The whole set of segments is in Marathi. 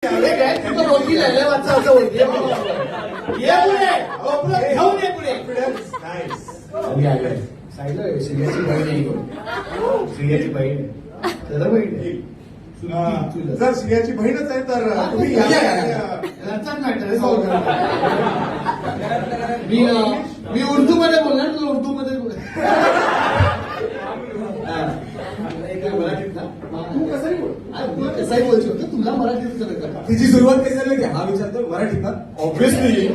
रोटी लिहायला वाचा असं होईल ये पुढे घेऊन ये पुढे सांगितलं श्रेयाची बहीण आहे श्रेयाची बहीण त्याला बहीण आहे जर श्रेयाची बहीणच आहे तर तुम्ही मी उर्दू मध्ये बोलणार तुला उर्दू मध्ये तू कसंही बोल कसंही बोलू शकतो तुला मराठीत करायचं. तिची सुरुवात कशी झाली की हा विचारतो मराठीत ना ऑब्विसली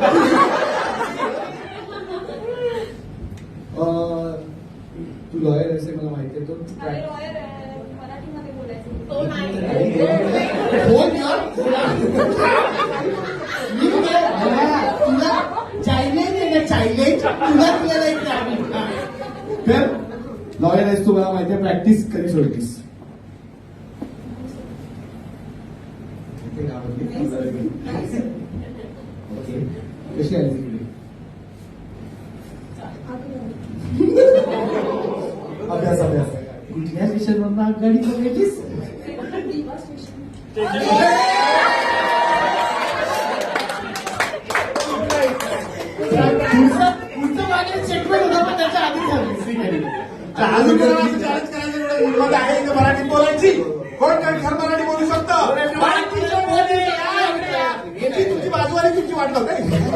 तू लॉयर असे मला माहिती आहे तो मराठीमध्ये बोलायचं तुला चायलेंज आहे ना चायलेंज तुला तर लॉयर आहेस तू मला माहिती आहे प्रॅक्टिस कधी सोडतीस ओके कशी आली तिकडे अभ्यास अभ्यास कुठल्या स्टेशनवरून आगगाडी बघायचीस पुढचं मागे चेकमेट होता पण त्याच्या आधी झाली अजून चॅलेंज करायचं एवढं हिंमत आहे का मराठीत बोलायची कोण काय खरं मराठी बोलू शकतं तुमची बाजू आणि तुमची वाट लावते